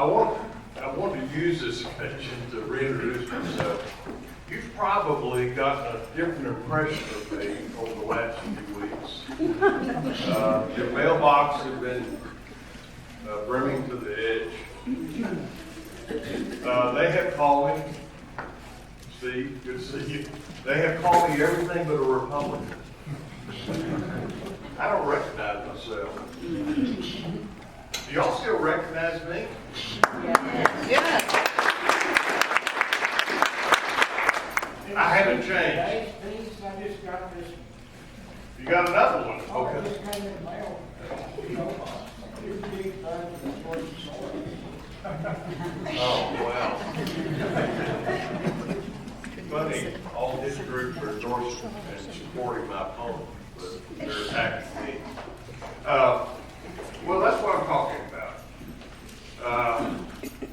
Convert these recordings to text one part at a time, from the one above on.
I want to use this occasion to reintroduce myself. You've probably gotten a different impression of me over the last few weeks. Your mailbox has been brimming to the edge. They have called me, Steve, good to see you. They have called me everything but a Republican. I don't recognize myself. Do y'all still recognize me? Yes. I haven't changed. I just got this. You got another one? Oh, Okay. this came in the mail. Your big bag is worth soil. Oh, wow. Funny, all his groups are endorsing and supporting my opponent, but they're attacking me. Well, that's what I'm talking about.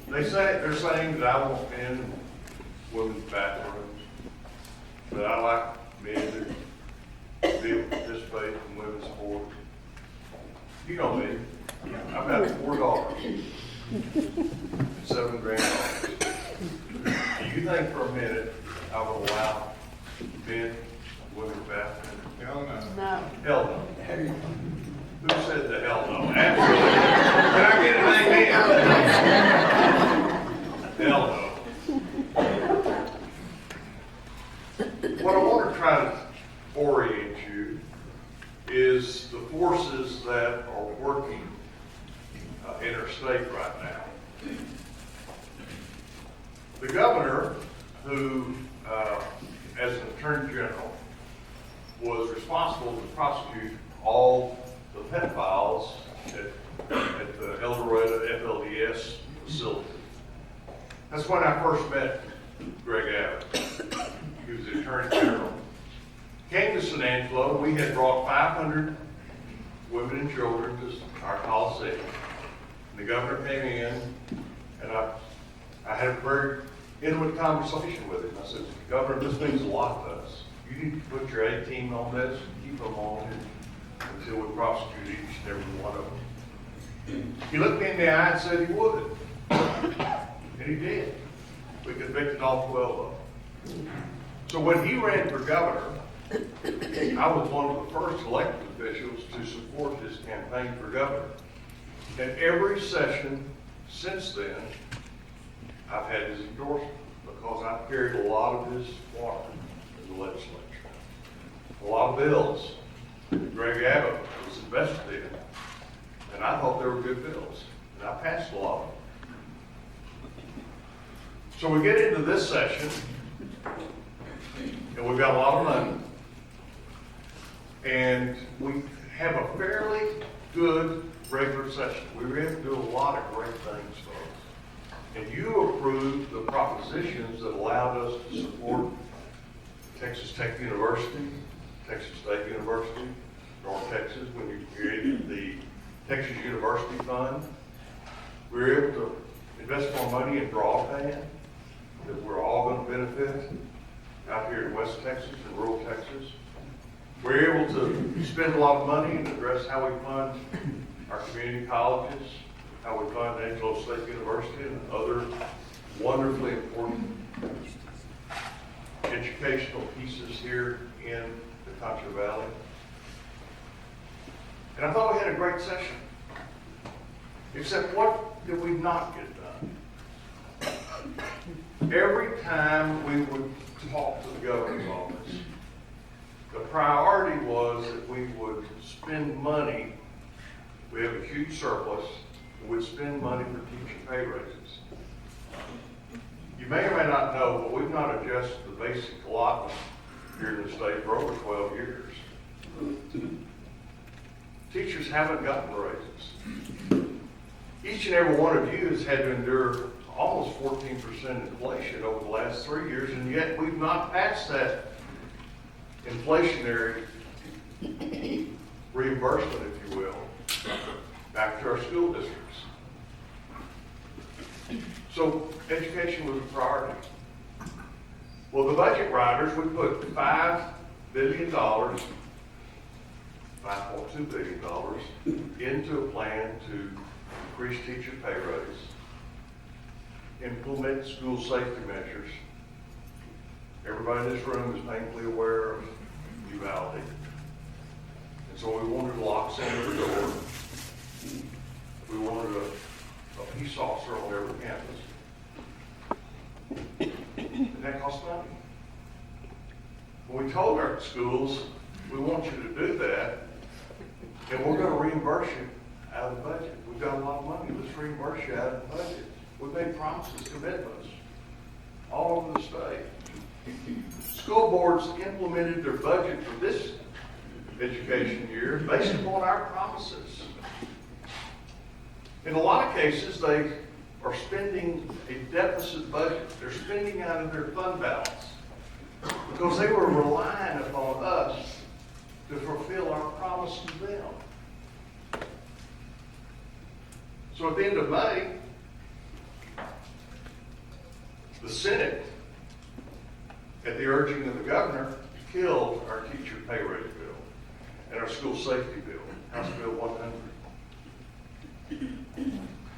They're saying that I won't end women's bathrooms, but I like men to be able to participate in women's sports. You know me. I've got 4 daughters, and 7 granddaughters. Do you think for a minute I would allow men in women's bathrooms? Hell no. No. Hell no. Who said the hell no? Absolutely. Can I get an amen? Hell no. What I want to try to orient you is the forces that are working in our state right now. The governor, who, as an attorney general, was responsible to prosecute all the pedophiles at the El Dorado FLDS facility. That's when I first met Greg Abbott. He was the attorney general. Came to San Angelo. We had brought 500 women and children to our Coliseum. The governor came in, and I had a very intimate conversation with him. I said, Governor, this means a lot to us. You need to put your A team on this, keep them on it until we prosecute each and every one of them. He looked me in the eye and said he would. And he did. We convicted all 12 of them. So when he ran for governor, I was one of the first elected officials to support his campaign for governor. And every session since then, I've had his endorsement because I've carried a lot of his water in the legislature. A lot of bills that Greg Abbott was invested in, and I thought they were good bills, and I passed a lot of them. So we get into this session, and we've got a lot of money, and we have a fairly good regular session. We were able to do a lot of great things, folks. And you approved the propositions that allowed us to support Texas Tech University, Texas State University, North Texas, when you created the Texas University Fund. We were able to invest more money in broadband that we're all going to benefit out here in West Texas and rural Texas. We're able to spend a lot of money and address how we fund our community colleges, how we fund Angelo State University and other wonderfully important educational pieces here in the Concho Valley. And I thought we had a great session. Except what did we not get done? Every time we would talk to the governor's office, the priority was that we would spend money. We have a huge surplus. We would spend money for teacher pay raises. You may or may not know, but we've not adjusted the basic allotment here in the state for over 12 years. Teachers haven't gotten raises. Each and every one of you has had to endure almost 14% inflation over the last 3 years, and yet we've not passed that inflationary reimbursement, if you will, back to our school districts. So education was a priority. Well, the budget writers, we put $5 billion, $5.2 billion into a plan to increase teacher pay raise implement school safety measures. Everybody in this room is painfully aware of Uvalde. And so we wanted to lock Senator door. We wanted a peace officer on every campus. And that costs money. When we told our schools, we want you to do that, and we're going to reimburse you out of the budget. We've got a lot of money, let's reimburse you out of the budget. We've made promises, commitments, all over the state. School boards implemented their budget for this education year based upon our promises. In a lot of cases, they are spending a deficit budget. They're spending out of their fund balance because they were relying upon us to fulfill our promise to them. So at the end of May, the Senate, at the urging of the governor, killed our teacher pay raise bill and our school safety bill, House Bill 100.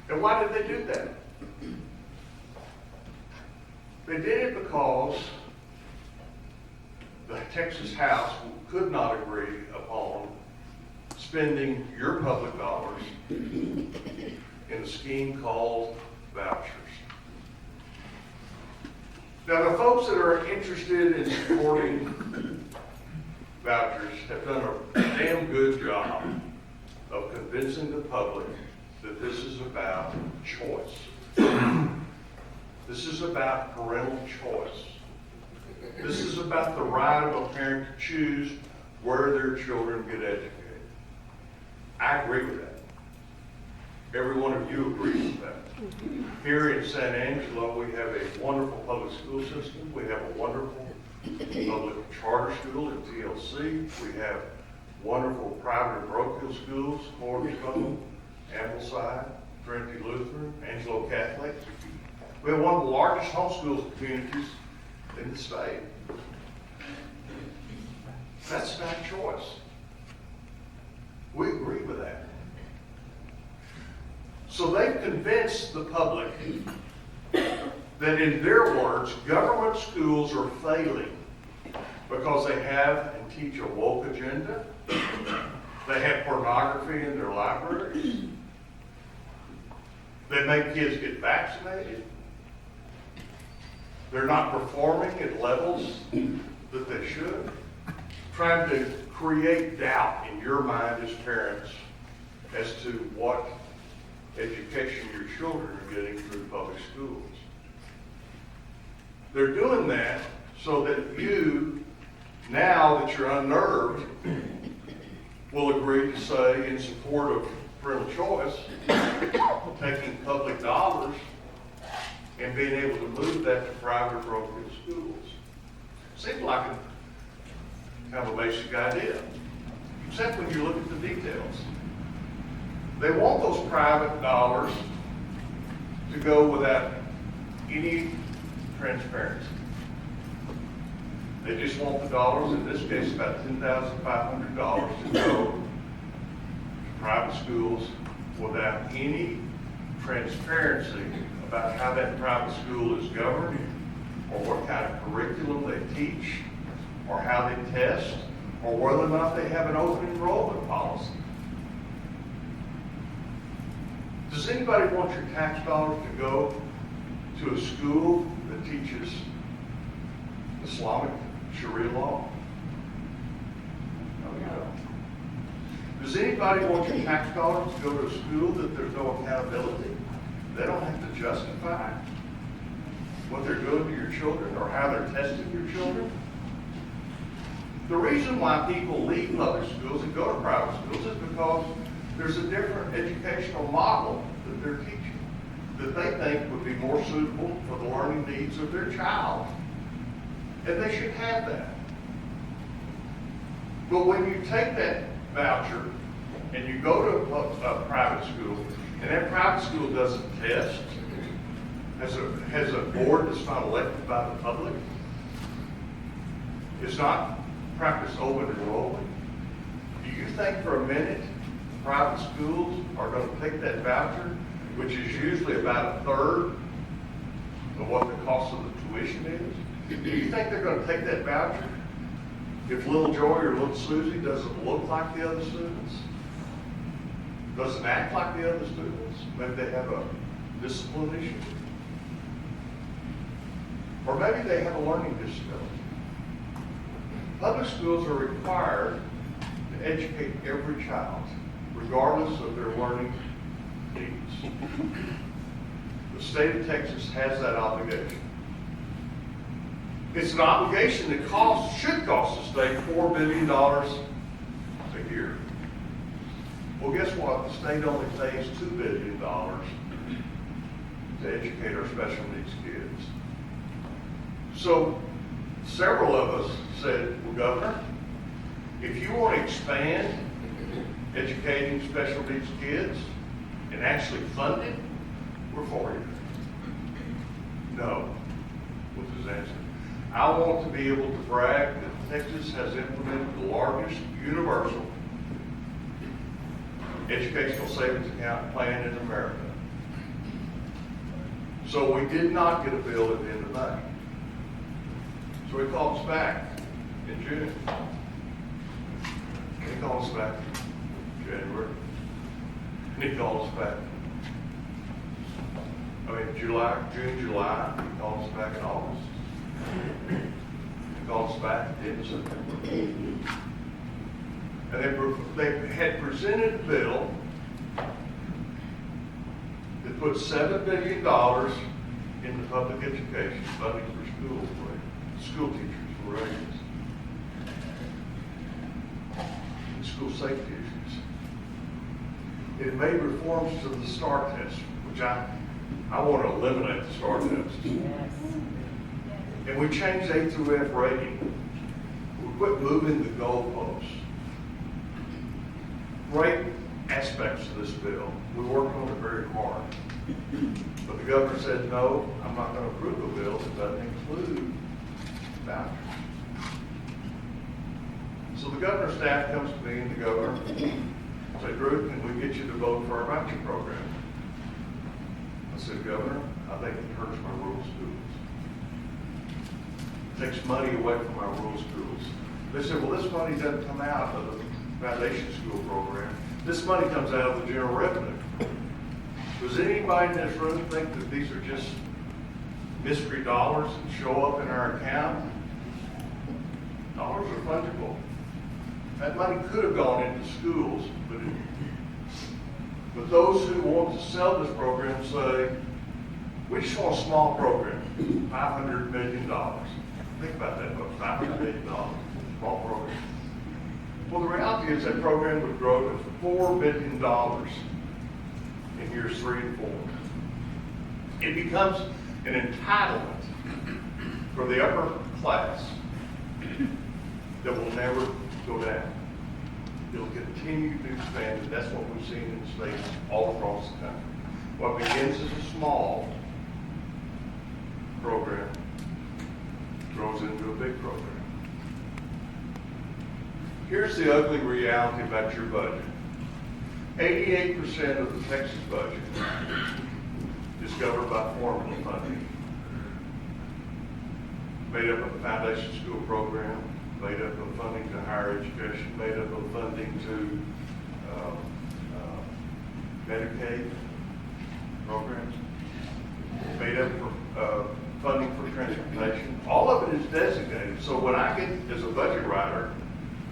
And why did they do that? They did it because the Texas House could not agree upon spending your public dollars in a scheme called vouchers. Now, the folks that are interested in supporting vouchers have done a damn good job of convincing the public that this is about choice. This is about parental choice. This is about the right of a parent to choose where their children get educated. I agree with that. Every one of you agrees with that. Here in San Angelo, we have a wonderful public school system. We have a wonderful public charter school at TLC. We have wonderful private and parochial schools, Cornerstone, Ambleside, Trinity Lutheran, Angelo Catholic. We have one of the largest homeschool communities in the state. That's not choice. We agree with that. So they've convinced the public that, in their words, government schools are failing because they have and teach a woke agenda. They have pornography in their libraries. They make kids get vaccinated. They're not performing at levels that they should. Trying to create doubt in your mind as parents as to what education your children are getting through public schools. They're doing that so that you, now that you're unnerved, will agree to say, in support of parental choice, taking public dollars and being able to move that to private parochial schools. Seems like a kind of a basic idea, except when you look at the details. They want those private dollars to go without any transparency. They just want the dollars, in this case about $10,500, to go to private schools without any transparency about how that private school is governed, or what kind of curriculum they teach, or how they test, or whether or not they have an open enrollment policy. Does anybody want your tax dollars to go to a school that teaches Islamic Sharia law? No, you don't. Does anybody want your tax dollars to go to a school that there's no accountability? They don't have to justify what they're doing to your children or how they're testing your children. The reason why people leave public schools and go to private schools is because there's a different educational model that they're teaching that they think would be more suitable for the learning needs of their child. And they should have that. But when you take that voucher and you go to a private school, and that private school doesn't test, has a board that's not elected by the public, it's not practice open enrollment, do you think for a minute private schools are going to take that voucher, which is usually about a third of what the cost of the tuition is? Do you think they're gonna take that voucher if little Joy or little Susie doesn't look like the other students? Doesn't act like the other students? Maybe they have a discipline issue? Or maybe they have a learning disability. Public schools are required to educate every child, regardless of their learning needs. The state of Texas has that obligation. It's an obligation that should cost the state $4 billion a year. Well, guess what? The state only pays $2 billion to educate our special needs kids. So several of us said, well, Governor, if you want to expand educating special needs kids and actually fund it, we're for you. No, was his answer. I want to be able to brag that Texas has implemented the largest universal educational savings account plan in America. So we did not get a bill at the end of May. So he called us back in June. He called us back in January. And he called us back, June, July. He called us back in August. He called us back at the end of September. And they had presented a bill that put $7 billion into public education, funding for school teachers for raises, and school safety issues. It made reforms to the STAR test, which I want to eliminate the STAR test. And we changed A through F rating. We quit moving the goalposts. Great aspects of this bill. We worked on it very hard. But the governor said, no, I'm not going to approve a bill that doesn't include vouchers. So the governor's staff comes to me and the governor said, Drew, can we get you to vote for our voucher program? I said, Governor, I think it hurts my rural schools. It takes money away from our rural schools. They said, well, this money doesn't come out of the foundation school program. This money comes out of the general revenue. Does anybody in this room think that these are just mystery dollars that show up in our account? Dollars are fungible. That money could have gone into schools, but those who want to sell this program say, we just want a small program, $500 million. Think about that, folks, $500 million, small program. Well, the reality is that program would grow to $4 billion in years 3 and 4. It becomes an entitlement for the upper class that will never go down. It'll continue to expand, and that's what we've seen in states all across the country. What begins as a small program grows into a big program. Here's the ugly reality about your budget. 88% of the Texas budget is covered by formula funding, made up of the foundation school program, made up of funding to higher education, made up of funding to Medicaid programs, made up of funding for transportation. All of it is designated. So when I get, as a budget writer,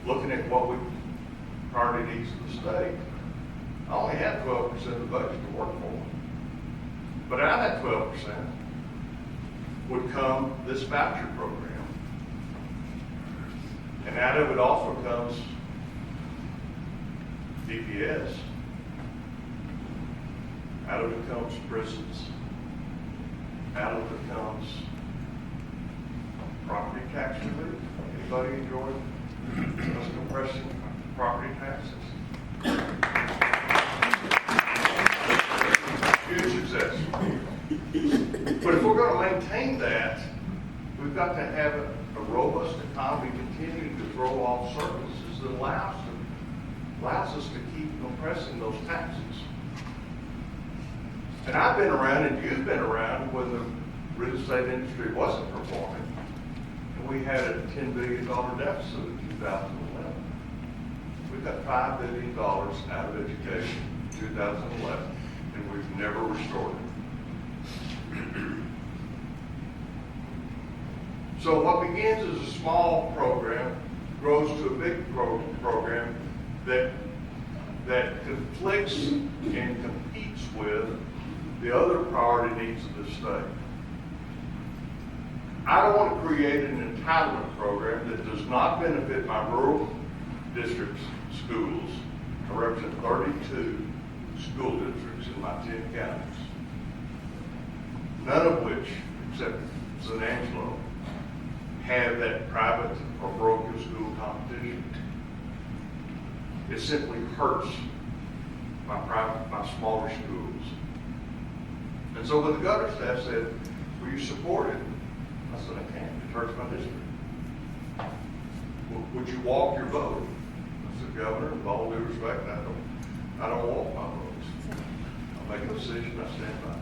looking at what we priority needs of the state, I only have 12% of the budget to work for. But out of that 12% would come this voucher program. And out of it also comes DPS. Out of it comes prisons. Out of it comes property tax relief. Anybody enjoy us compressing property taxes? Huge success. But if we're going to maintain that, we've got to have a robust economy continuing to throw off services that allows us to keep compressing those taxes. And I've been around, and you've been around, when the real estate industry wasn't performing, and we had a $10 billion deficit in 2011. We got $5 billion out of education in 2011, and we've never restored it. So what begins as a small program grows to a big program that conflicts and competes with the other priority needs of the state. I don't want to create an entitlement program that does not benefit my rural districts schools. I represent 32 school districts in my 10 counties, none of which, except San Angelo, have that private or parochial school competition. It simply hurts my smaller schools. And so when the governor staff said, will you support it? I said, I can't, it hurts my district. Would you walk your vote? I said, Governor, with all due respect, I don't walk my votes. I'll make a decision, I stand by it.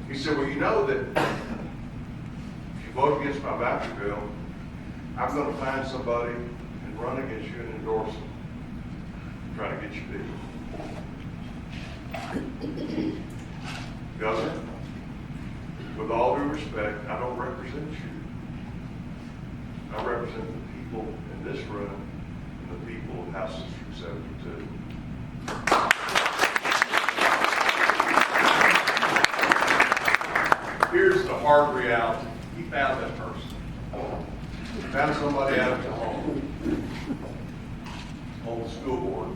He said, well, you know that if you vote against my voucher bill, I'm going to find somebody and run against you and endorse them, try to get you beat. Governor, with all due respect, I don't represent you. I represent the people in this room and the people of House District 72. Here's the hard reality. He found that person. He found somebody out of the home on the school board.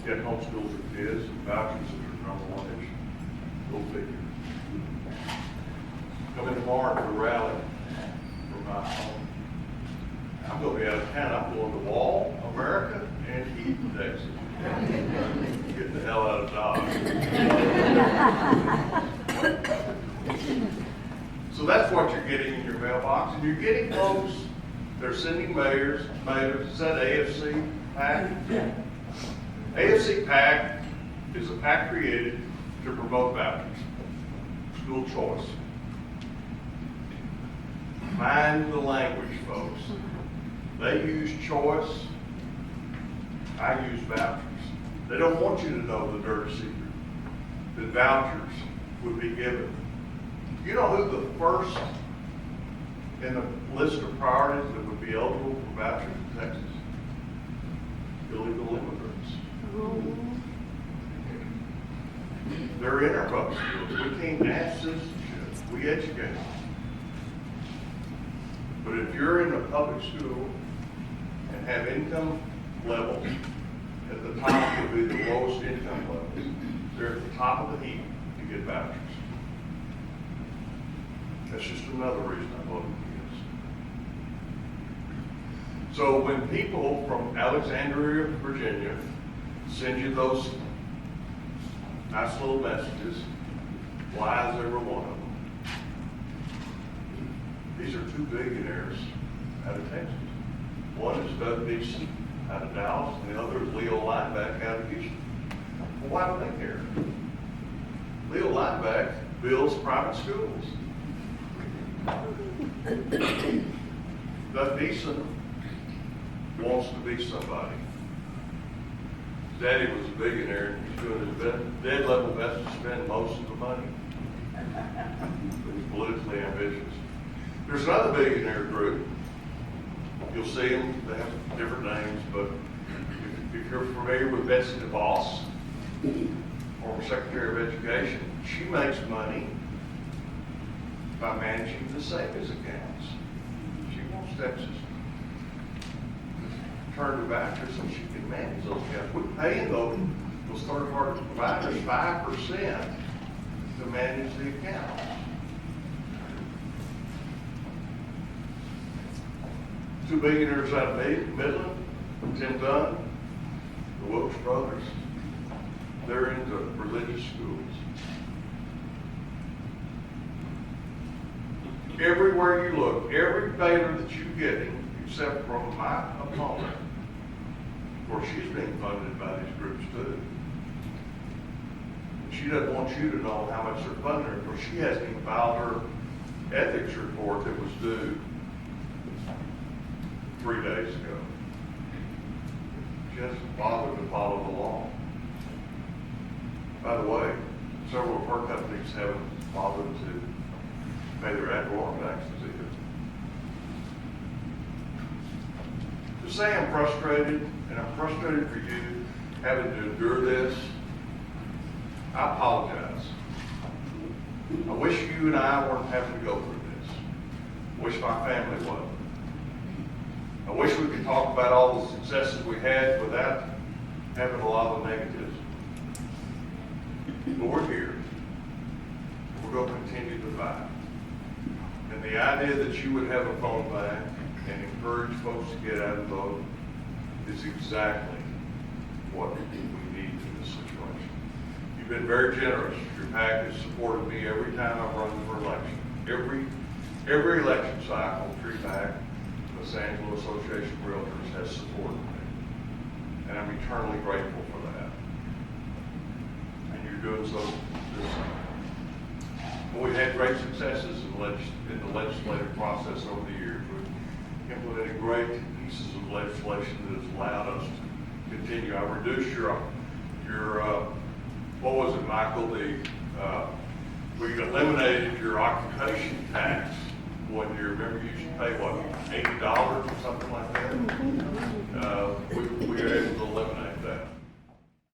Yet homeschools their kids, and vouchers are their number one issue. Go figure. Come in tomorrow to a rally from my home. I'm going to be out of town. I'm going to Wall, America, and Heaton, Texas. Getting the hell out of Dodge. So that's what you're getting in your mailbox. And you're getting folks, they're sending mayors, is that AFC PAC? AFC PAC is a PAC created to promote vouchers, school choice. Mind the language, folks. They use choice, I use vouchers. They don't want you to know the dirty secret, that vouchers would be given. You know who the first in the list of priorities that would be eligible for vouchers in Texas? Illegal immigrants. They're in our public schools. We can't ask citizenship. We educate them. But if you're in a public school and have income levels at the top would be the lowest income levels, they're at the top of the heap to get vouchers. That's just another reason I voted against. So when people from Alexandria, Virginia, send you those nice little messages, why is every one of them? These are two billionaires out of Texas. One is Darby out of Dallas, and the other is Leo Lineback out of Houston. Well, why do they care? Leo Lineback builds private schools. Doug Deason wants to be somebody. Daddy was a billionaire and he's doing his dead level best to spend most of the money. But he's politically ambitious. There's another billionaire group. You'll see them, they have different names, but if you're familiar with Betsy DeVos, former Secretary of Education, she makes money by managing the savings accounts. She wants Texas to turn to vouchers so she can manage those accounts. We're paying those third-party providers 5% to manage the accounts. Two billionaires out of Midland, Tim Dunn, the Wilkes brothers, they're into religious schools. Everywhere you look, every Baylor that you're getting, except from my opponent, of course she's being funded by these groups too. she doesn't want you to know how much they're funding her, because she hasn't even filed her ethics report that was due 3 days ago. She hasn't bothered to follow the law. By the way, several of her companies haven't bothered to pay their ad valorem taxes either. To say I'm frustrated, and I'm frustrated for you having to endure this, I apologize. I wish you and I weren't having to go through this. I wish my family wasn't. I wish we could talk about all the successes we had without having a lot of the negatives. But we're here. We're going to continue to fight. And the idea that you would have a phone bank and encourage folks to get out and vote is exactly what we need in this situation. You've been very generous. Your PAC has supported me every time I've run for election. Every election cycle, your PAC, the Angelo Association of Realtors, has supported me. And I'm eternally grateful for that. And you're doing so this time. But we've had great successes in the legislative process over the years. We've implemented great pieces of legislation that has allowed us to continue. I reduced your what was it, Michael? We eliminated your occupation tax 1 year. Remember, you used to pay what, $80 or something like that. We were able to eliminate